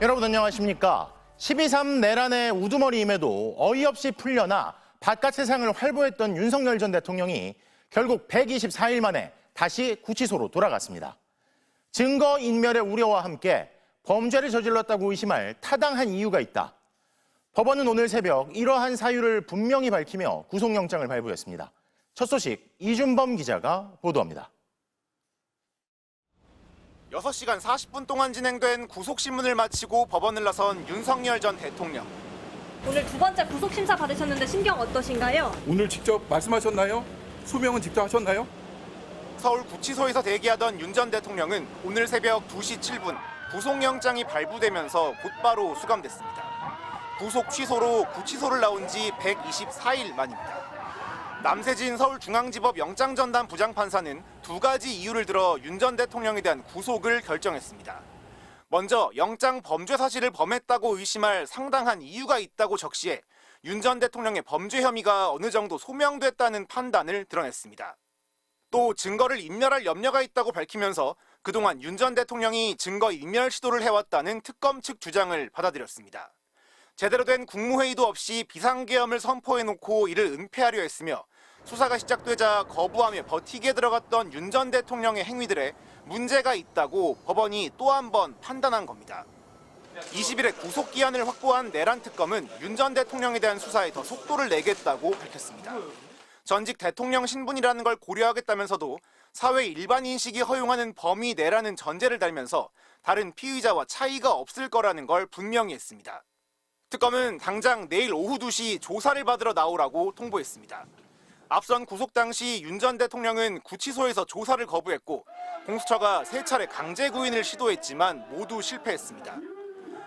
여러분 안녕하십니까? 12.3 내란의 우두머리임에도 어이없이 풀려나 바깥 세상을 활보했던 윤석열 전 대통령이 결국 124일 만에 다시 구치소로 돌아갔습니다. 증거인멸의 우려와 함께 범죄를 저질렀다고 의심할 타당한 이유가 있다. 법원은 오늘 새벽 이러한 사유를 분명히 밝히며 구속영장을 발부했습니다. 첫 소식 이준범 기자가 보도합니다. 6시간 40분 동안 진행된 구속심문을 마치고 법원을 나선 윤석열 전 대통령. 오늘 두 번째 구속심사 받으셨는데 심경 어떠신가요? 오늘 직접 말씀하셨나요? 소명은 직접 하셨나요? 서울구치소에서 대기하던 윤 전 대통령은 오늘 새벽 2시 7분 구속영장이 발부되면서 곧바로 수감됐습니다. 구속 취소로 구치소를 나온 지 124일 만입니다. 남세진 서울중앙지법 영장전담 부장판사는 두 가지 이유를 들어 윤 전 대통령에 대한 구속을 결정했습니다. 먼저 영장 범죄 사실을 범했다고 의심할 상당한 이유가 있다고 적시해 윤 전 대통령의 범죄 혐의가 어느 정도 소명됐다는 판단을 드러냈습니다. 또 증거를 인멸할 염려가 있다고 밝히면서 그동안 윤 전 대통령이 증거 인멸 시도를 해왔다는 특검 측 주장을 받아들였습니다. 제대로 된 국무회의도 없이 비상계엄을 선포해놓고 이를 은폐하려 했으며 수사가 시작되자 거부하며 버티게 들어갔던 윤 전 대통령의 행위들에 문제가 있다고 법원이 또 한 번 판단한 겁니다. 20일에 구속기한을 확보한 내란 특검은 윤 전 대통령에 대한 수사에 더 속도를 내겠다고 밝혔습니다. 전직 대통령 신분이라는 걸 고려하겠다면서도 사회 일반 인식이 허용하는 범위 내라는 전제를 달면서 다른 피의자와 차이가 없을 거라는 걸 분명히 했습니다. 특검은 당장 내일 오후 2시 조사를 받으러 나오라고 통보했습니다. 앞선 구속 당시 윤 전 대통령은 구치소에서 조사를 거부했고 공수처가 3차례 강제 구인을 시도했지만 모두 실패했습니다.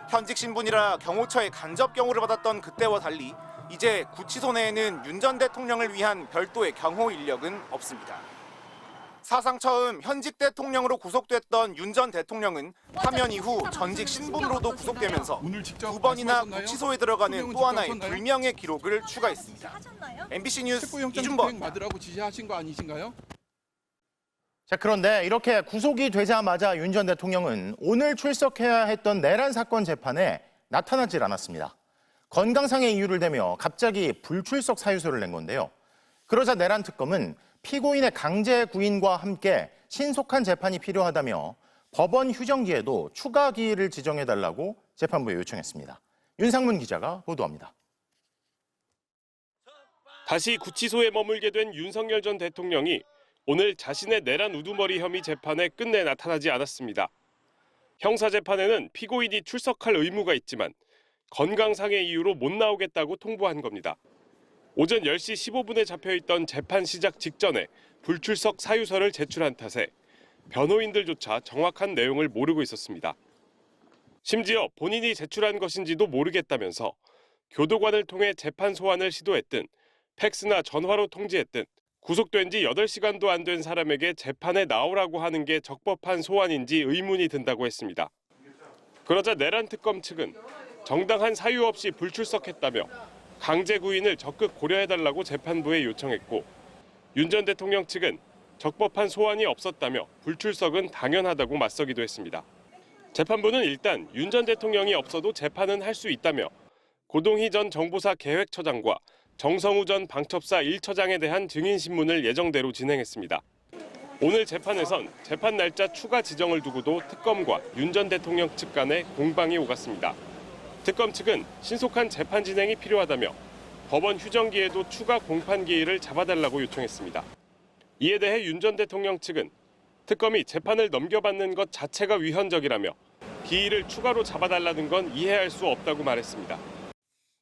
현직 신분이라 경호처의 간접 경호를 받았던 그때와 달리 이제 구치소 내에는 윤 전 대통령을 위한 별도의 경호 인력은 없습니다. 사상 처음 현직 대통령으로 구속됐던 윤 전 대통령은 파면 이후 전직 신분으로도 구속되면서 두 번이나 구치소에 들어가는 또 하나의 불명예 기록을 추가했습니다. MBC 뉴스 이준범. 받으라고 지시하신 거 아니신가요? 자, 그런데 이렇게 구속이 되자마자 윤 전 대통령은 오늘 출석해야 했던 내란 사건 재판에 나타나질 않았습니다. 건강상의 이유를 대며 갑자기 불출석 사유서를 낸 건데요. 그러자 내란 특검은 피고인의 강제 구인과 함께 신속한 재판이 필요하다며 법원 휴정기에도 추가 기일을 지정해달라고 재판부에 요청했습니다. 윤상문 기자가 보도합니다. 다시 구치소에 머물게 된 윤석열 전 대통령이 오늘 자신의 내란 우두머리 혐의 재판에 끝내 나타나지 않았습니다. 형사재판에는 피고인이 출석할 의무가 있지만 건강상의 이유로 못 나오겠다고 통보한 겁니다. 오전 10시 15분에 잡혀있던 재판 시작 직전에 불출석 사유서를 제출한 탓에 변호인들조차 정확한 내용을 모르고 있었습니다. 심지어 본인이 제출한 것인지도 모르겠다면서 교도관을 통해 재판 소환을 시도했든 팩스나 전화로 통지했든 구속된 지 8시간도 안 된 사람에게 재판에 나오라고 하는 게 적법한 소환인지 의문이 든다고 했습니다. 그러자 내란 특검 측은 정당한 사유 없이 불출석했다며 강제 구인을 적극 고려해달라고 재판부에 요청했고 윤 전 대통령 측은 적법한 소환이 없었다며 불출석은 당연하다고 맞서기도 했습니다. 재판부는 일단 윤 전 대통령이 없어도 재판은 할 수 있다며 고동희 전 정보사 계획처장과 정성우 전 방첩사 1처장에 대한 증인신문을 예정대로 진행했습니다. 오늘 재판에선 재판 날짜 추가 지정을 두고도 특검과 윤 전 대통령 측 간에 공방이 오갔습니다. 특검 측은 신속한 재판 진행이 필요하다며 법원 휴정기에도 추가 공판 기일을 잡아달라고 요청했습니다. 이에 대해 윤 전 대통령 측은 특검이 재판을 넘겨받는 것 자체가 위헌적이라며 기일을 추가로 잡아달라는 건 이해할 수 없다고 말했습니다.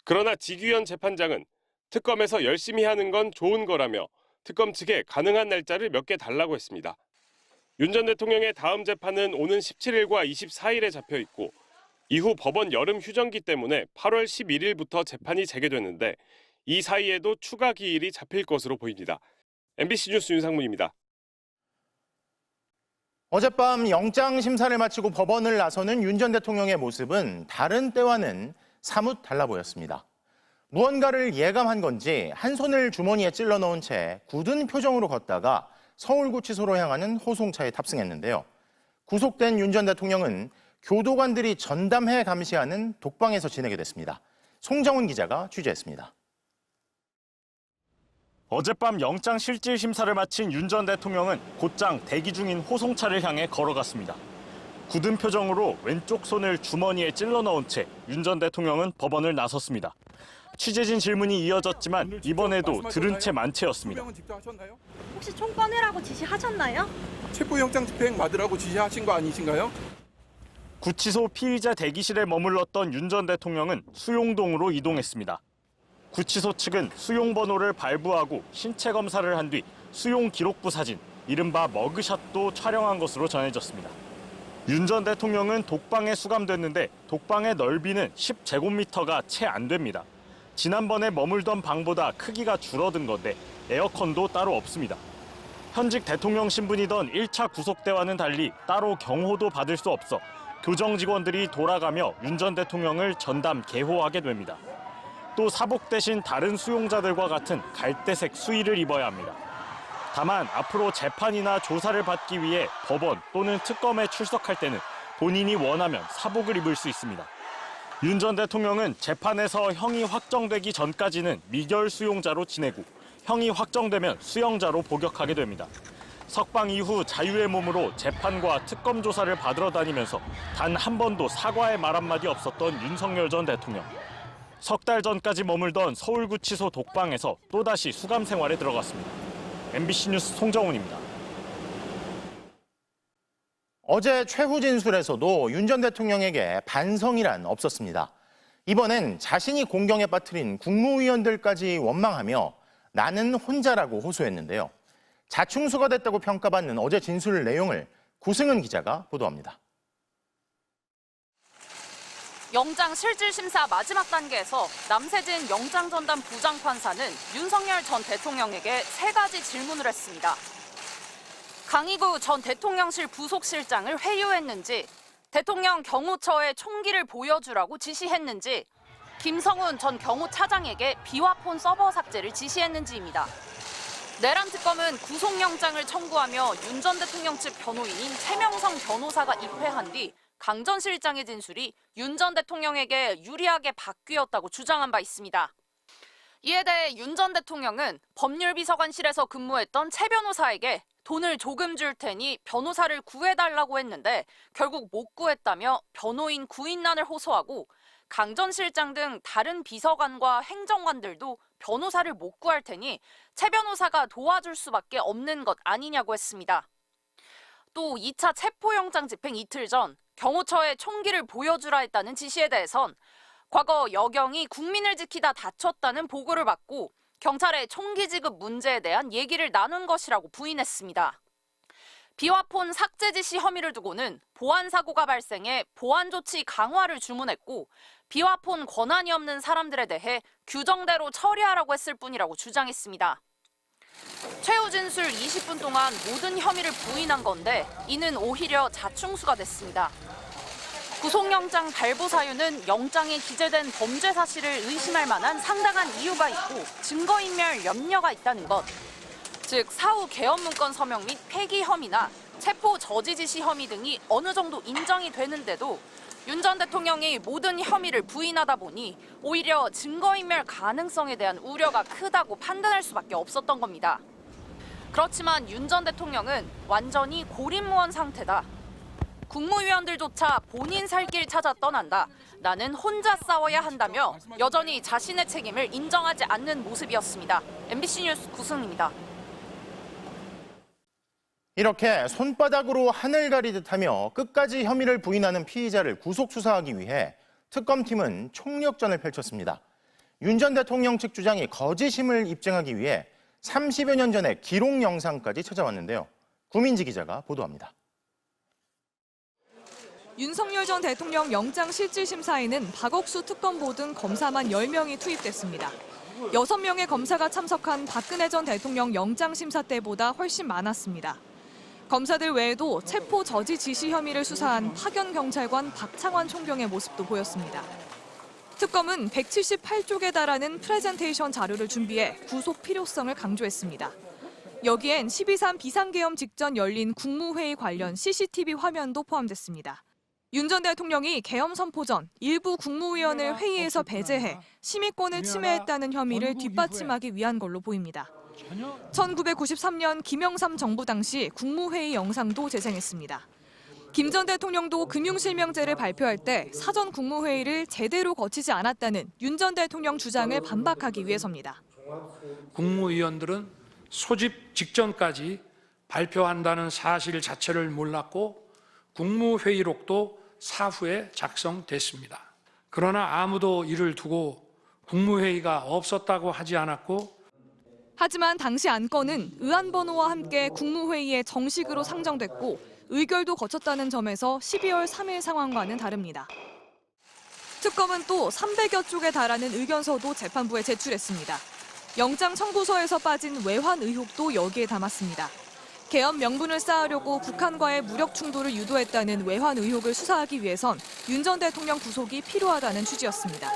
그러나 지규현 재판장은 특검에서 열심히 하는 건 좋은 거라며 특검 측에 가능한 날짜를 몇 개 달라고 했습니다. 윤 전 대통령의 다음 재판은 오는 17일과 24일에 잡혀 있고 이후 법원 여름 휴정기 때문에 8월 11일부터 재판이 재개되는데 이 사이에도 추가 기일이 잡힐 것으로 보입니다. MBC 뉴스 윤상문입니다. 어젯밤 영장 심사를 마치고 법원을 나서는 윤 전 대통령의 모습은 다른 때와는 사뭇 달라 보였습니다. 무언가를 예감한 건지 한 손을 주머니에 찔러 넣은 채 굳은 표정으로 걷다가 서울구치소로 향하는 호송차에 탑승했는데요. 구속된 윤 전 대통령은 교도관들이 전담해 감시하는 독방에서 지내게 됐습니다. 송정훈 기자가 취재했습니다. 어젯밤 영장 실질 심사를 마친 윤 전 대통령은 곧장 대기 중인 호송차를 향해 걸어갔습니다. 굳은 표정으로 왼쪽 손을 주머니에 찔러 넣은 채 윤 전 대통령은 법원을 나섰습니다. 취재진 질문이 이어졌지만 이번에도 들은 채 만체였습니다. 수명은 직접 하셨나요? 혹시 총 꺼내라고 지시하셨나요? 체포영장 집행 받으라고 지시하신 거 아니신가요? 구치소 피의자 대기실에 머물렀던 윤 전 대통령은 수용동으로 이동했습니다. 구치소 측은 수용 번호를 발부하고 신체 검사를 한 뒤 수용 기록부 사진, 이른바 머그샷도 촬영한 것으로 전해졌습니다. 윤 전 대통령은 독방에 수감됐는데 독방의 넓이는 10제곱미터가 채 안 됩니다. 지난번에 머물던 방보다 크기가 줄어든 건데 에어컨도 따로 없습니다. 현직 대통령 신분이던 1차 구속 때와는 달리 따로 경호도 받을 수 없어 교정 직원들이 돌아가며 윤 전 대통령을 전담 개호하게 됩니다. 또 사복 대신 다른 수용자들과 같은 갈대색 수의를 입어야 합니다. 다만 앞으로 재판이나 조사를 받기 위해 법원 또는 특검에 출석할 때는 본인이 원하면 사복을 입을 수 있습니다. 윤 전 대통령은 재판에서 형이 확정되기 전까지는 미결 수용자로 지내고 형이 확정되면 수용자로 복역하게 됩니다. 석방 이후 자유의 몸으로 재판과 특검 조사를 받으러 다니면서 단 한 번도 사과의 말 한마디 없었던 윤석열 전 대통령. 석 달 전까지 머물던 서울구치소 독방에서 또다시 수감 생활에 들어갔습니다. MBC 뉴스 송정훈입니다. 어제 최후 진술에서도 윤 전 대통령에게 반성이란 없었습니다. 이번엔 자신이 공경에 빠뜨린 국무위원들까지 원망하며 나는 혼자라고 호소했는데요. 자충수가 됐다고 평가받는 어제 진술 내용을 구승은 기자가 보도합니다. 영장 실질심사 마지막 단계에서 남세진 영장전담 부장판사는 윤석열 전 대통령에게 3가지 질문을 했습니다. 강희구 전 대통령실 부속실장을 회유했는지, 대통령 경호처에 총기를 보여주라고 지시했는지, 김성훈 전 경호차장에게 비화폰 서버 삭제를 지시했는지입니다. 내란 특검은 구속영장을 청구하며 윤 전 대통령 측 변호인인 최명성 변호사가 입회한 뒤 강 전 실장의 진술이 윤 전 대통령에게 유리하게 바뀌었다고 주장한 바 있습니다. 이에 대해 윤 전 대통령은 법률비서관실에서 근무했던 최 변호사에게 돈을 조금 줄 테니 변호사를 구해달라고 했는데 결국 못 구했다며 변호인 구인난을 호소하고 강 전 실장 등 다른 비서관과 행정관들도 변호사를 못 구할 테니 최 변호사가 도와줄 수밖에 없는 것 아니냐고 했습니다. 또 2차 체포영장 집행 이틀 전 경호처에 총기를 보여주라 했다는 지시에 대해선 과거 여경이 국민을 지키다 다쳤다는 보고를 받고 경찰의 총기 지급 문제에 대한 얘기를 나눈 것이라고 부인했습니다. 비화폰 삭제 지시 혐의를 두고는 보안 사고가 발생해 보안 조치 강화를 주문했고 비화폰 권한이 없는 사람들에 대해 규정대로 처리하라고 했을 뿐이라고 주장했습니다. 최후 진술 20분 동안 모든 혐의를 부인한 건데 이는 오히려 자충수가 됐습니다. 구속영장 발부 사유는 영장에 기재된 범죄 사실을 의심할 만한 상당한 이유가 있고 증거인멸 염려가 있다는 것. 즉 사후 개헌 문건 서명 및 폐기 혐의나 체포 저지 지시 혐의 등이 어느 정도 인정이 되는데도 윤 전 대통령이 모든 혐의를 부인하다 보니 오히려 증거인멸 가능성에 대한 우려가 크다고 판단할 수밖에 없었던 겁니다. 그렇지만 윤 전 대통령은 완전히 고립무원 상태다. 국무위원들조차 본인 살 길 찾아 떠난다. 나는 혼자 싸워야 한다며 여전히 자신의 책임을 인정하지 않는 모습이었습니다. MBC 뉴스 구승입니다. 이렇게 손바닥으로 하늘 가리듯 하며 끝까지 혐의를 부인하는 피의자를 구속 수사하기 위해 특검팀은 총력전을 펼쳤습니다. 윤 전 대통령 측 주장이 거짓임을 입증하기 위해 30여 년 전의 기록 영상까지 찾아왔는데요. 구민지 기자가 보도합니다. 윤석열 전 대통령 영장 실질심사에는 박억수 특검보 등 검사만 10명이 투입됐습니다. 6명의 검사가 참석한 박근혜 전 대통령 영장심사 때보다 훨씬 많았습니다. 검사들 외에도 체포 저지 지시 혐의를 수사한 파견 경찰관 박창환 총경의 모습도 보였습니다. 특검은 178쪽에 달하는 프레젠테이션 자료를 준비해 구속 필요성을 강조했습니다. 여기엔 12.3 비상계엄 직전 열린 국무회의 관련 CCTV 화면도 포함됐습니다. 윤 전 대통령이 계엄 선포 전 일부 국무위원을 회의에서 배제해 심의권을 침해했다는 혐의를 뒷받침하기 위한 걸로 보입니다. 1993년 김영삼 정부 당시 국무회의 영상도 재생했습니다. 김 전 대통령도 금융실명제를 발표할 때 사전 국무회의를 제대로 거치지 않았다는 윤 전 대통령 주장을 반박하기 위해서입니다. 국무위원들은 소집 직전까지 발표한다는 사실 자체를 몰랐고 국무회의록도 사후에 작성됐습니다. 그러나 아무도 이를 두고 국무회의가 없었다고 하지 않았고 하지만 당시 안건은 의안번호와 함께 국무회의에 정식으로 상정됐고 의결도 거쳤다는 점에서 12월 3일 상황과는 다릅니다. 특검은 또 300여 쪽에 달하는 의견서도 재판부에 제출했습니다. 영장 청구서에서 빠진 외환 의혹도 여기에 담았습니다. 계엄 명분을 쌓으려고 북한과의 무력 충돌을 유도했다는 외환 의혹을 수사하기 위해선 윤 전 대통령 구속이 필요하다는 취지였습니다.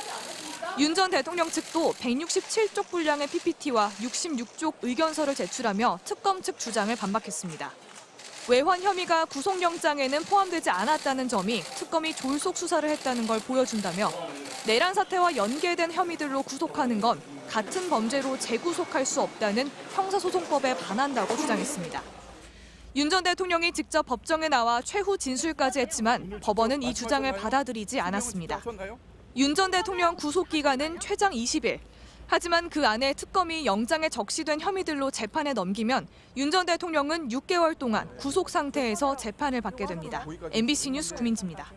윤 전 대통령 측도 167쪽 분량의 PPT와 66쪽 의견서를 제출하며 특검 측 주장을 반박했습니다. 외환 혐의가 구속영장에는 포함되지 않았다는 점이 특검이 졸속 수사를 했다는 걸 보여준다며 내란 사태와 연계된 혐의들로 구속하는 건 같은 범죄로 재구속할 수 없다는 형사소송법에 반한다고 주장했습니다. 윤 전 대통령이 직접 법정에 나와 최후 진술까지 했지만 법원은 이 주장을 받아들이지 않았습니다. 윤 전 대통령 구속 기간은 최장 20일. 하지만 그 안에 특검이 영장에 적시된 혐의들로 재판에 넘기면 윤 전 대통령은 6개월 동안 구속 상태에서 재판을 받게 됩니다. MBC 뉴스 구민지입니다.